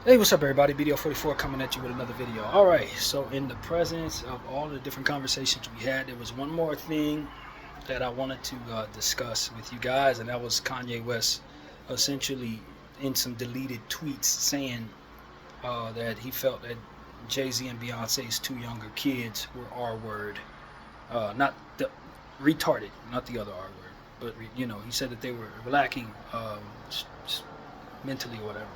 Hey, what's up, everybody? Bdf coming at you with another video. Alright, so in the presence of all the different conversations we had, there was one more thing that I wanted to discuss with you guys, and that was Kanye West essentially in some deleted tweets saying that he felt that Jay-Z and Beyonce's two younger kids were R-word. Not the retarded, not the other R-word, but he said that they were lacking mentally or whatever.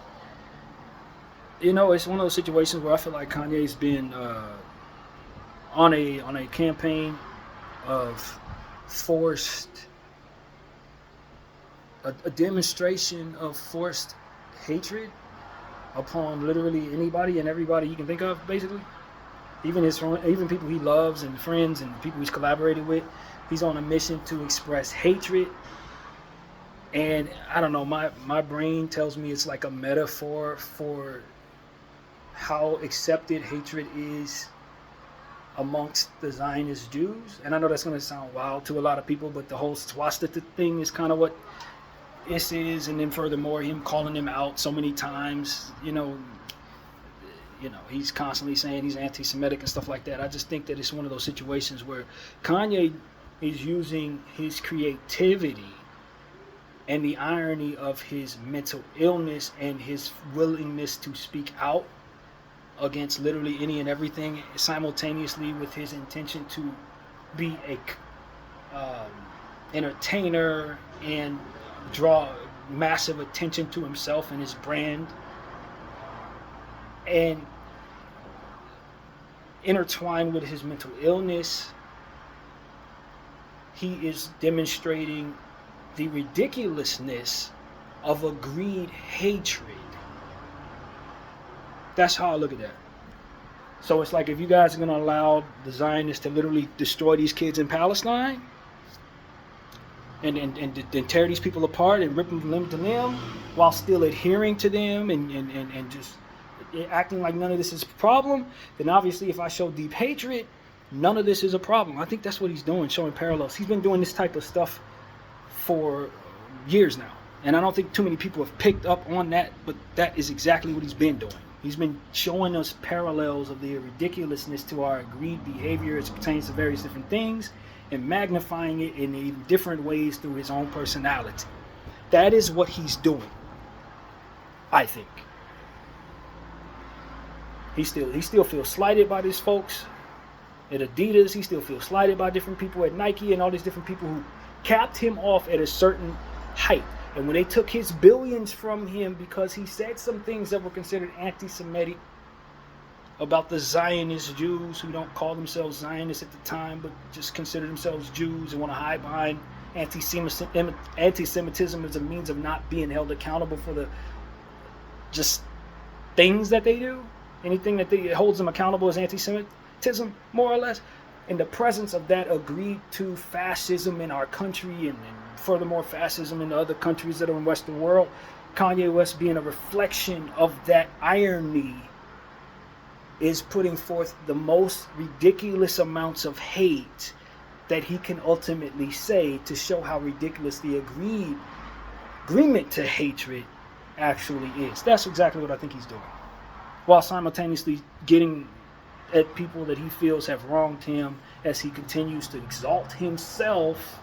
It's one of those situations where I feel like Kanye's been on a campaign of a demonstration of forced hatred upon literally anybody and everybody you can think of, basically. Even people he loves and friends and people he's collaborated with, he's on a mission to express hatred. And I don't know, my brain tells me it's like a metaphor for how accepted hatred is amongst the Zionist Jews. And I know that's going to sound wild to a lot of people, but the whole swastika thing is kind of what this is. And then furthermore, him calling them out so many times, he's constantly saying he's anti-Semitic and stuff like that. I just think that it's one of those situations where Kanye is using his creativity and the irony of his mental illness and his willingness to speak out against literally any and everything, simultaneously with his intention to be a entertainer and draw massive attention to himself and his brand. And intertwined with his mental illness, he is demonstrating the ridiculousness of agreed hatred. That's how I look at that. So it's like, if you guys are going to allow the Zionists to literally destroy these kids in Palestine and tear these people apart and rip them limb to limb while still adhering to them and just acting like none of this is a problem, then obviously if I show deep hatred, none of this is a problem. I think that's what he's doing, showing parallels. He's been doing this type of stuff for years now, and I don't think too many people have picked up on that, but that is exactly what he's been doing. He's been showing us parallels of the ridiculousness to our agreed behavior as it pertains to various different things and magnifying it in even different ways through his own personality. That is what he's doing, I think. He still feels slighted by these folks at Adidas. He still feels slighted by different people at Nike and all these different people who capped him off at a certain height. And when they took his billions from him because he said some things that were considered anti-Semitic about the Zionist Jews, who don't call themselves Zionists at the time, but just consider themselves Jews and want to hide behind anti-Semitism as a means of not being held accountable for the just things that they do. Anything that holds them accountable as anti-Semitism, more or less. In the presence of that agreed to fascism in our country and furthermore fascism in the other countries that are in the Western world, Kanye West, being a reflection of that irony, is putting forth the most ridiculous amounts of hate that he can ultimately say to show how ridiculous the agreement to hatred actually is. That's exactly what I think he's doing, while simultaneously getting at people that he feels have wronged him as he continues to exalt himself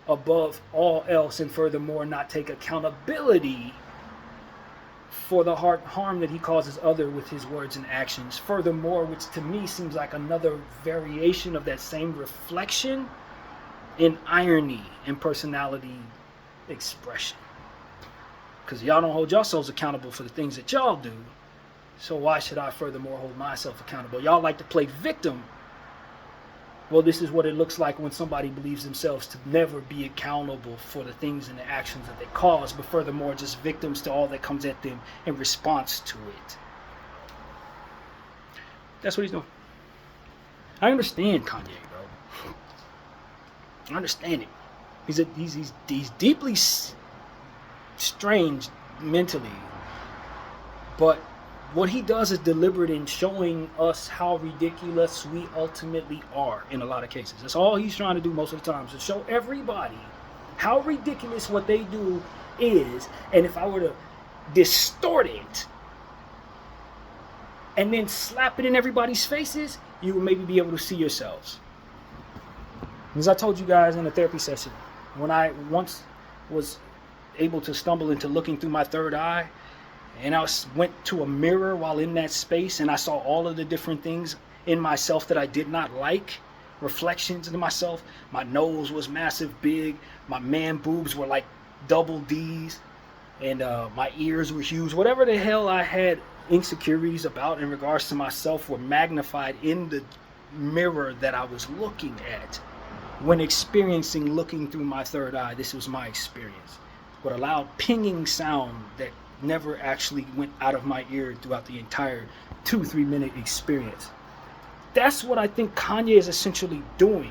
above all else, and furthermore not take accountability for the harm that he causes others with his words and actions. Furthermore, which to me seems like another variation of that same reflection in irony and personality expression. Because y'all don't hold yourselves accountable for the things that y'all do, so why should I furthermore hold myself accountable? Y'all like to play victim. Well, this is what it looks like when somebody believes themselves to never be accountable for the things and the actions that they cause, but furthermore just victims to all that comes at them in response to it. That's what he's doing. I understand Kanye, bro. I understand him. He's deeply strange mentally, but what he does is deliberate in showing us how ridiculous we ultimately are in a lot of cases. That's all he's trying to do most of the time, is to show everybody how ridiculous what they do is. And if I were to distort it and then slap it in everybody's faces, you will maybe be able to see yourselves. As I told you guys in a therapy session, when I once was able to stumble into looking through my third eye, and I went to a mirror while in that space, and I saw all of the different things in myself that I did not like, reflections of myself. My nose was massive, big. My man boobs were like double D's, and my ears were huge. Whatever the hell I had insecurities about in regards to myself were magnified in the mirror that I was looking at. When experiencing looking through my third eye, this was my experience. With a loud pinging sound that never actually went out of my ear throughout the entire 2-3 minute experience. That's what I think Kanye is essentially doing.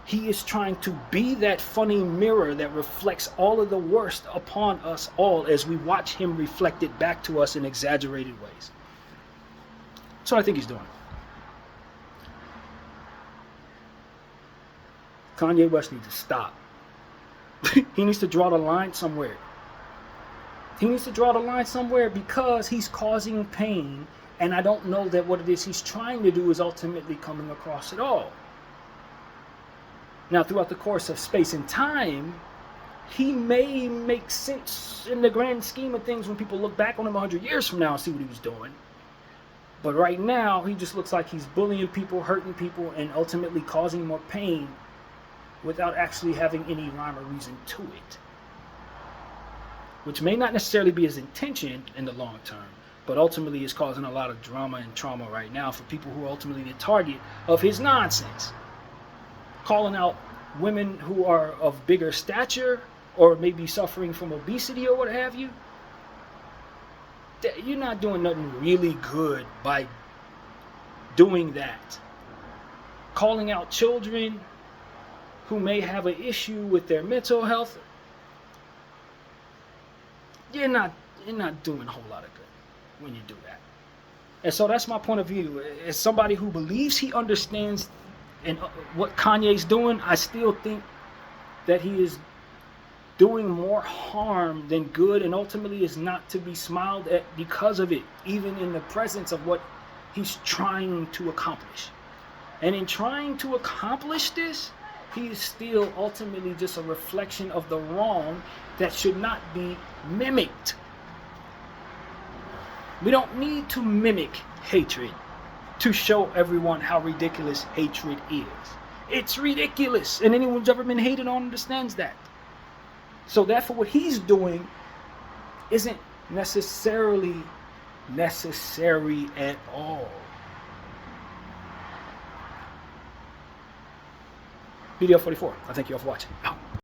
He is trying to be that funny mirror that reflects all of the worst upon us all as we watch him reflect it back to us in exaggerated ways. That's what I think he's doing. Kanye West needs to stop. He needs to draw the line somewhere. He needs to draw the line somewhere because he's causing pain, and I don't know that what it is he's trying to do is ultimately coming across at all. Now, throughout the course of space and time, he may make sense in the grand scheme of things when people look back on him 100 years from now and see what he was doing. But right now, he just looks like he's bullying people, hurting people, and ultimately causing more pain without actually having any rhyme or reason to it. Which may not necessarily be his intention in the long term, but ultimately is causing a lot of drama and trauma right now for people who are ultimately the target of his nonsense. Calling out women who are of bigger stature or maybe suffering from obesity or what have you. You're not doing nothing really good by doing that. Calling out children who may have an issue with their mental health, you're not doing a whole lot of good when you do that. And so that's my point of view. As somebody who believes he understands and what Kanye's doing, I still think that he is doing more harm than good, and ultimately is not to be smiled at because of it, even in the presence of what he's trying to accomplish. And in trying to accomplish this, he is still ultimately just a reflection of the wrong that should not be mimicked. We don't need to mimic hatred to show everyone how ridiculous hatred is. It's ridiculous, and anyone who's ever been hated on understands that. So therefore what he's doing isn't necessarily necessary at all. Bdf 44, I thank you all for watching. Out.